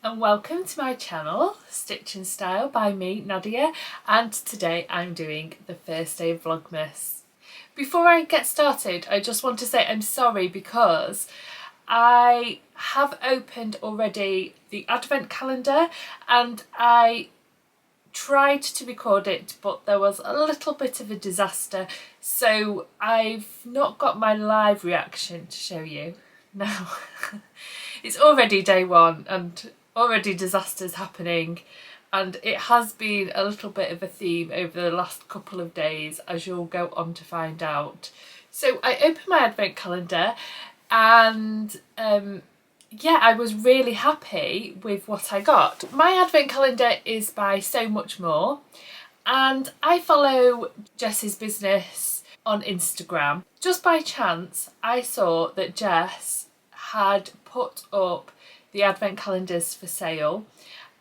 and welcome to my channel, Stitch and Style by me, Nadia, and today I'm doing the first day of Vlogmas. Before I get started, I just want to say I'm sorry because I have opened already the advent calendar and I tried to record it, but there was a little bit of a disaster, so I've not got my live reaction to show you now. It's already day one and already disasters happening, and it has been a little bit of a theme over the last couple of days, as you'll go on to find out. So I opened my advent calendar and yeah, I was really happy with what I got. My advent calendar is by So Much More, and I follow Jess's business on Instagram. Just by chance, I saw that Jess had put up the advent calendars for sale,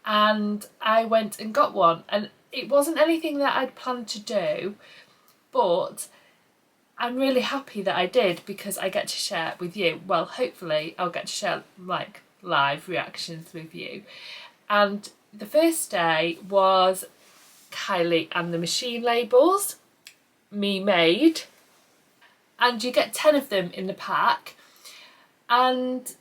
and I went and got one, and it wasn't anything that I'd planned to do, but I'm really happy that I did because I get to share it with you. Well, hopefully I'll get to share like live reactions with you. And the first day was Kylie and the machine labels, me made, and you get 10 of them in the pack. And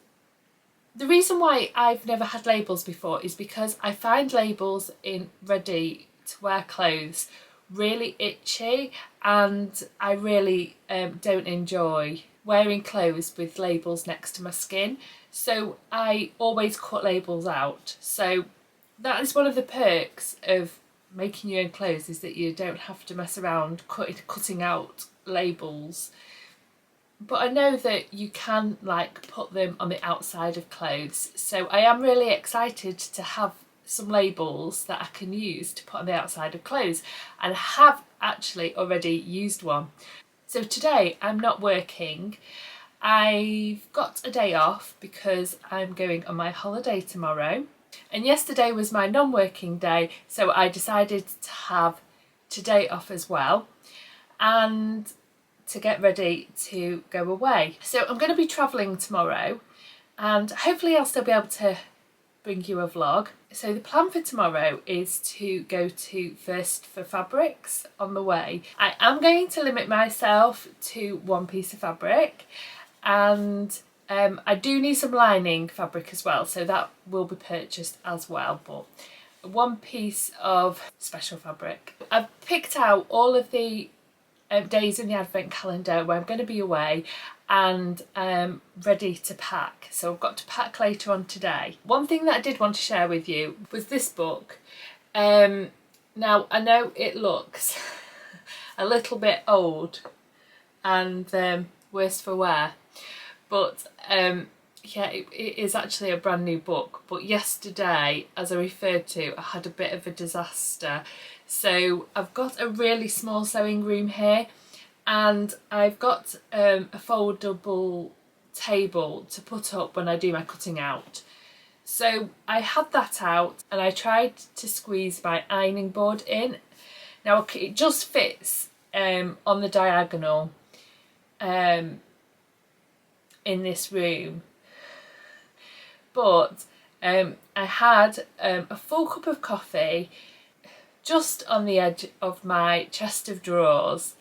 the reason why I've never had labels before is because I find labels in ready to wear clothes really itchy, and I really don't enjoy wearing clothes with labels next to my skin, so I always cut labels out. So that is one of the perks of making your own clothes, is that you don't have to mess around cutting out labels. But I know that you can like put them on the outside of clothes, so I am really excited to have some labels that I can use to put on the outside of clothes, and I have actually already used one. So today I'm not working. I've got a day off because I'm going on my holiday tomorrow, and yesterday was my non-working day, so I decided to have today off as well and to get ready to go away. So I'm going to be travelling tomorrow, and hopefully I'll still be able to bring you a vlog. So the plan for tomorrow is to go to First for Fabrics on the way. I am going to limit myself to one piece of fabric, and I do need some lining fabric as well, so that will be purchased as well, but one piece of special fabric. I've picked out all of the days in the advent calendar where I'm going to be away and ready to pack. So I've got to pack later on today. One thing that I did want to share with you was this book. Now I know it looks a little bit old and worse for wear, but yeah, it is actually a brand new book. But yesterday, as I referred to, I had a bit of a disaster. So I've got a really small sewing room here, and I've got a foldable table to put up when I do my cutting out. So I had that out and I tried to squeeze my ironing board in. Now it just fits on the diagonal in this room, but I had a full cup of coffee just on the edge of my chest of drawers,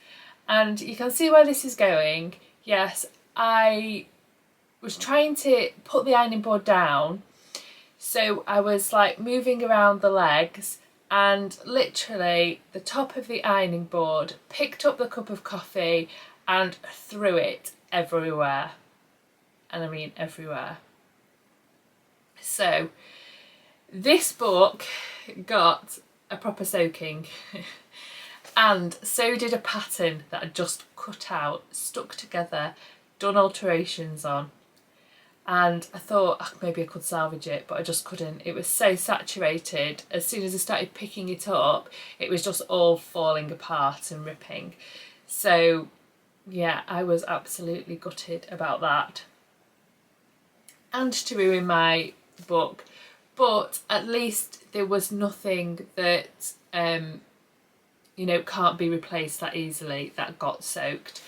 and you can see where this is going. Yes, I was trying to put the ironing board down, so I was like moving around the legs, and literally the top of the ironing board picked up the cup of coffee and threw it everywhere, and I mean everywhere. So this book got a proper soaking and so did a pattern that I just cut out, stuck together, done alterations on, and I thought maybe I could salvage it, but I just couldn't. It was so saturated. As soon as I started picking it up, it was just all falling apart and ripping. So yeah, I was absolutely gutted about that, and to ruin my book. But at least there was nothing that you know, can't be replaced that easily that got soaked.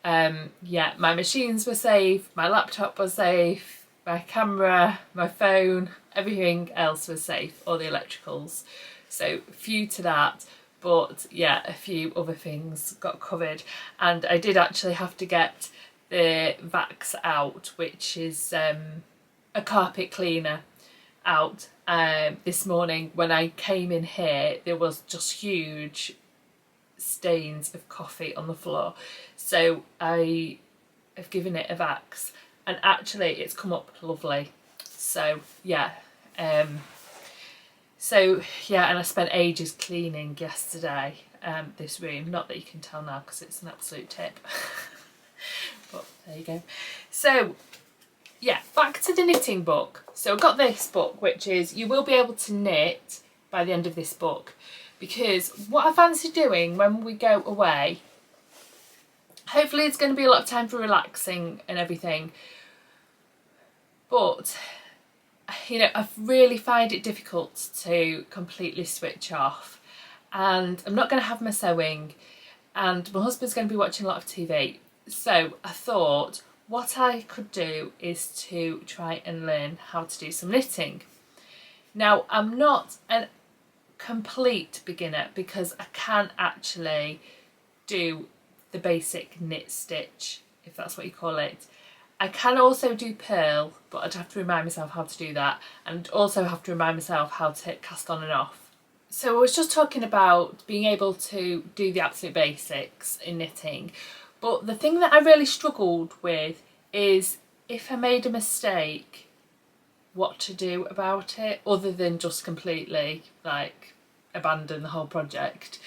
Yeah, my machines were safe, my laptop was safe, my camera, my phone, everything else was safe, all the electricals. So few to that, but yeah, a few other things got covered. And I did actually have to get the Vax out, which is a carpet cleaner, out. This morning when I came in here, there was just huge stains of coffee on the floor, so I have given it a Vax, and actually it's come up lovely. So yeah, and I spent ages cleaning yesterday this room, not that you can tell now because it's an absolute tip. But there you go. So yeah, back to the knitting book. So I've got this book, which is, you will be able to knit by the end of this book, because what I fancy doing when we go away, hopefully it's going to be a lot of time for relaxing and everything, but you know, I really find it difficult to completely switch off, and I'm not going to have my sewing, and my husband's going to be watching a lot of TV. So I thought what I could do is to try and learn how to do some knitting. Now, I'm not a complete beginner because I can actually do the basic knit stitch, if that's what you call it. I can also do purl, but I'd have to remind myself how to do that, and also have to remind myself how to cast on and off. So I was just talking about being able to do the absolute basics in knitting, but the thing that I really struggled with is if I made a mistake, what to do about it, other than just completely like abandon the whole project.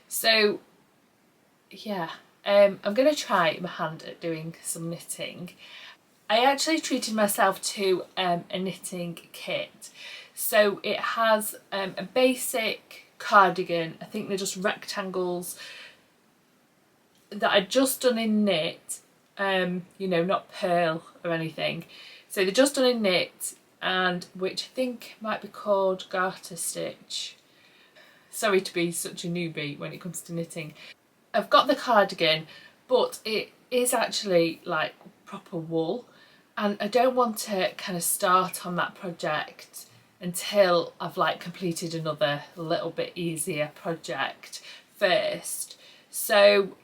So yeah, I'm going to try my hand at doing some knitting. I actually treated myself to a knitting kit. So it has a basic cardigan, I think they're just rectangles, that I'd just done in knit, you know, not purl or anything. So they're just done in knit, and which I think might be called garter stitch. Sorry to be such a newbie when it comes to knitting. I've got the cardigan, but it is actually like proper wool, and I don't want to kind of start on that project until I've like completed another little bit easier project first. So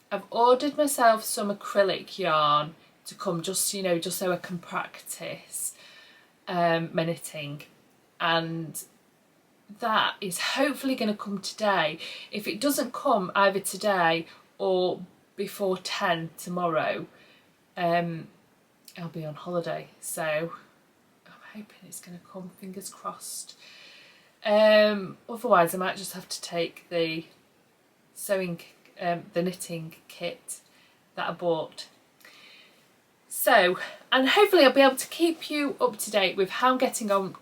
I've ordered myself some acrylic yarn to come, just, you know, just so I can practice my knitting, and that is hopefully going to come today. If it doesn't come either today or before 10 tomorrow, I'll be on holiday, so I'm hoping it's going to come, fingers crossed. Otherwise I might just have to take the sewing, the knitting kit that I bought. So, and hopefully I'll be able to keep you up to date with how I'm getting on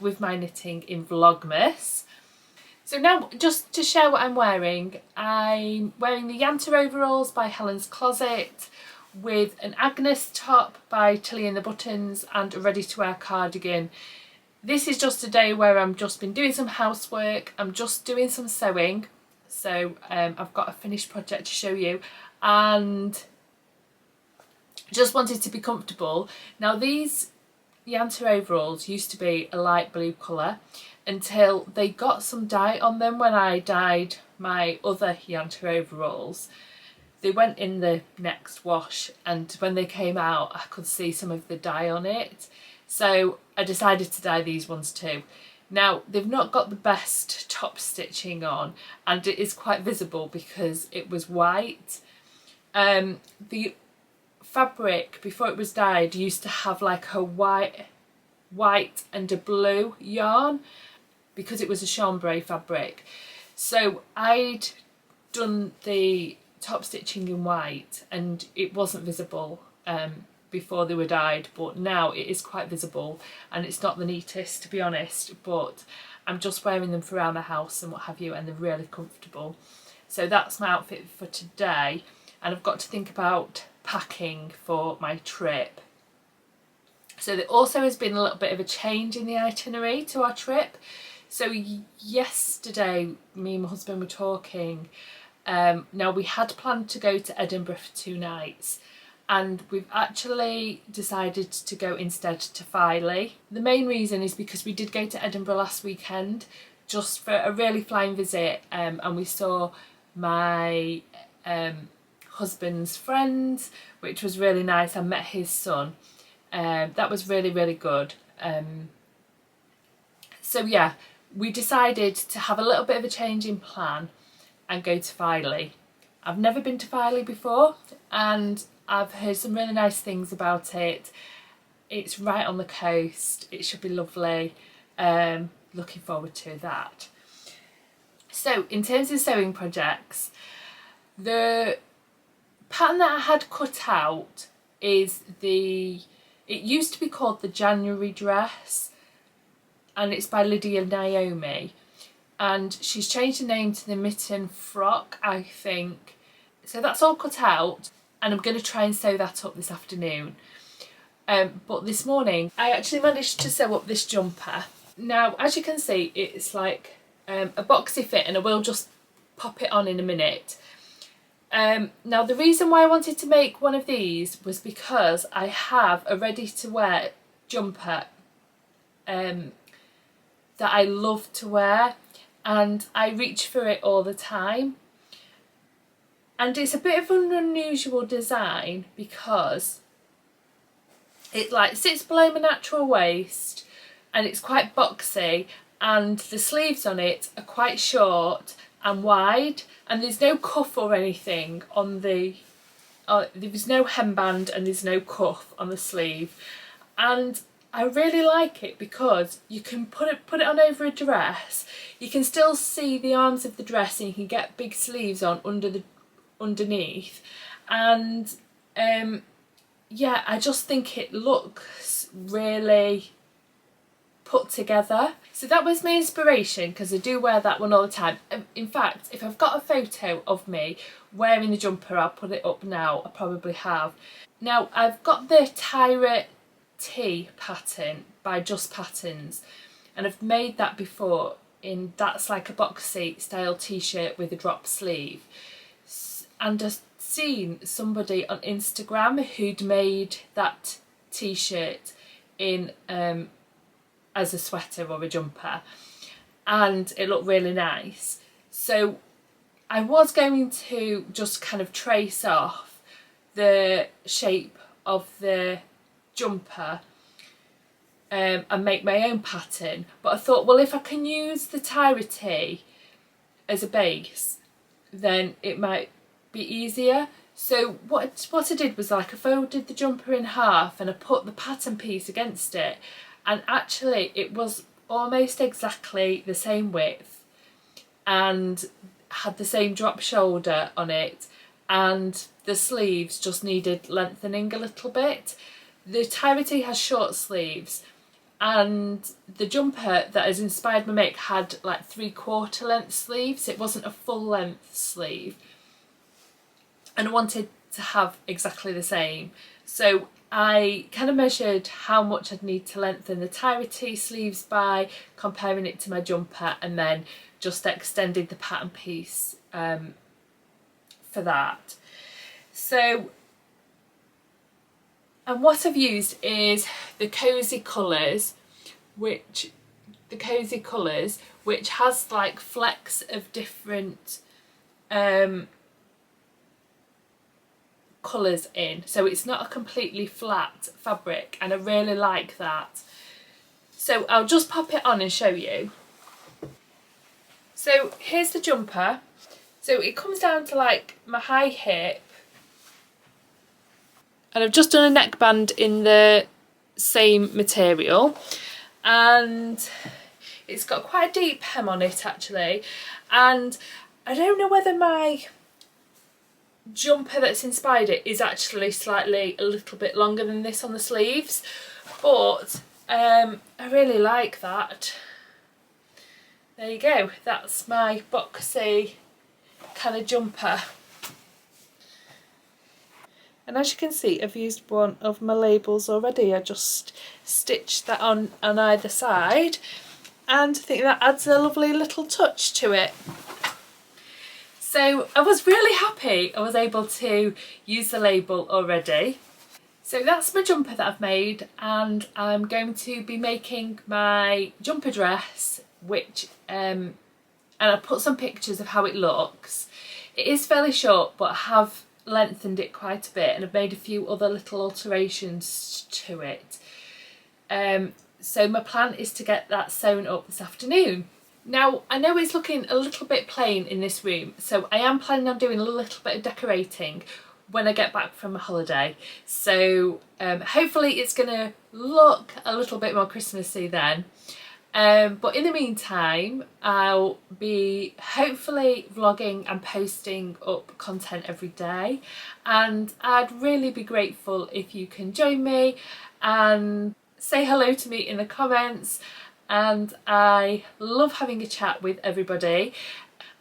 with my knitting in Vlogmas. So now, just to share what I'm wearing the Yanta overalls by Helen's Closet, with an Agnes top by Tilly and the Buttons, and a ready to wear cardigan. This is just a day where I've just been doing some housework, I'm just doing some sewing, so I've got a finished project to show you, and just wanted to be comfortable. Now these Yanta overalls used to be a light blue colour until they got some dye on them when I dyed my other Yanta overalls. They went in the next wash, and when they came out I could see some of the dye on it, so I decided to dye these ones too. Now they've not got the best top stitching on, and it is quite visible because it was white. The fabric before it was dyed used to have like a white and a blue yarn because it was a chambray fabric. So I'd done the top stitching in white and it wasn't visible before they were dyed, but now it is quite visible, and it's not the neatest, to be honest, but I'm just wearing them for around the house and what have you, and they're really comfortable. So that's my outfit for today, and I've got to think about packing for my trip. So there also has been a little bit of a change in the itinerary to our trip. So yesterday me and my husband were talking. Now we had planned to go to Edinburgh for 2 nights, and we've actually decided to go instead to Filey. The main reason is because we did go to Edinburgh last weekend just for a really flying visit, and we saw my husband's friends, which was really nice. I met his son. That was really, really good. So yeah, we decided to have a little bit of a change in plan and go to Filey. I've never been to Filey before, and I've heard some really nice things about it. It's right on the coast. It should be lovely. Looking forward to that. So in terms of sewing projects, the pattern that I had cut out is it used to be called the January dress, and it's by Lydia Naomi, and she's changed the name to the mitten frock, I think. So that's all cut out, and I'm going to try and sew that up this afternoon. But this morning I actually managed to sew up this jumper. Now, as you can see, it's like a boxy fit, and I will just pop it on in a minute. Now, the reason why I wanted to make one of these was because I have a ready-to-wear jumper that I love to wear, and I reach for it all the time. And it's a bit of an unusual design because it like sits below my natural waist, and it's quite boxy, and the sleeves on it are quite short and wide, and there's no cuff or anything on there's no hemband, and there's no cuff on the sleeve. And I really like it because you can put it on over a dress. You can still see the arms of the dress, and you can get big sleeves on underneath. And yeah, I just think it looks really put together. So that was my inspiration, because I do wear that one all the time. In fact, if I've got a photo of me wearing the jumper, I'll put it up now. I probably have. Now, I've got the Tyra T pattern by Just Patterns, and I've made that before. That's like a boxy style t-shirt with a drop sleeve, and I've seen somebody on Instagram who'd made that t-shirt in as a sweater or a jumper, and it looked really nice. So I was going to just kind of trace off the shape of the jumper and make my own pattern, but I thought, well, if I can use the Tyra T as a base, then it might be easier. So what I did was, like, I folded the jumper in half, and I put the pattern piece against it, and actually it was almost exactly the same width and had the same drop shoulder on it, and the sleeves just needed lengthening a little bit. The Tyra T has short sleeves, and the jumper that has inspired my make had like 3/4 length sleeves. It wasn't a full length sleeve, and I wanted to have exactly the same. So I kind of measured how much I'd need to lengthen the Tyra T sleeves by, comparing it to my jumper, and then just extended the pattern piece for that. So, and what I've used is the Cozy Colours, which has like flecks of different colours in, so it's not a completely flat fabric, and I really like that. So I'll just pop it on and show you. So here's the jumper. So it comes down to like my high hip, and I've just done a neckband in the same material, and it's got quite a deep hem on it actually, and I don't know whether my jumper that's inspired it is actually a little bit longer than this on the sleeves, but I really like that. There you go, that's my boxy kind of jumper. And as you can see, I've used one of my labels already. I just stitched that on either side, and I think that adds a lovely little touch to it. So I was really happy I was able to use the label already. So that's my jumper that I've made, and I'm going to be making my jumper dress, which and I put some pictures of how it looks. It is fairly short, but I have lengthened it quite a bit and I've made a few other little alterations to it. So my plan is to get that sewn up this afternoon. Now I know it's looking a little bit plain in this room, so I am planning on doing a little bit of decorating when I get back from a holiday. So hopefully it's going to look a little bit more Christmassy then. But in the meantime, I'll be hopefully vlogging and posting up content every day, and I'd really be grateful if you can join me and say hello to me in the comments. And I love having a chat with everybody.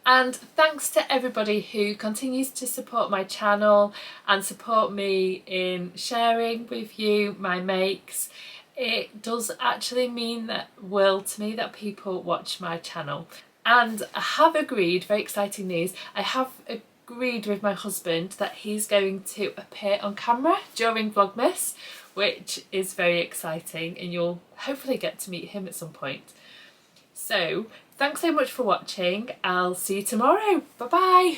And thanks to everybody who continues to support my channel and support me in sharing with you my makes. It does actually mean that world to me that people watch my channel. And I have agreed, very exciting news, I have agreed with my husband that he's going to appear on camera during Vlogmas, which is very exciting, and you'll hopefully get to meet him at some point. So thanks so much for watching. I'll see you tomorrow. Bye bye.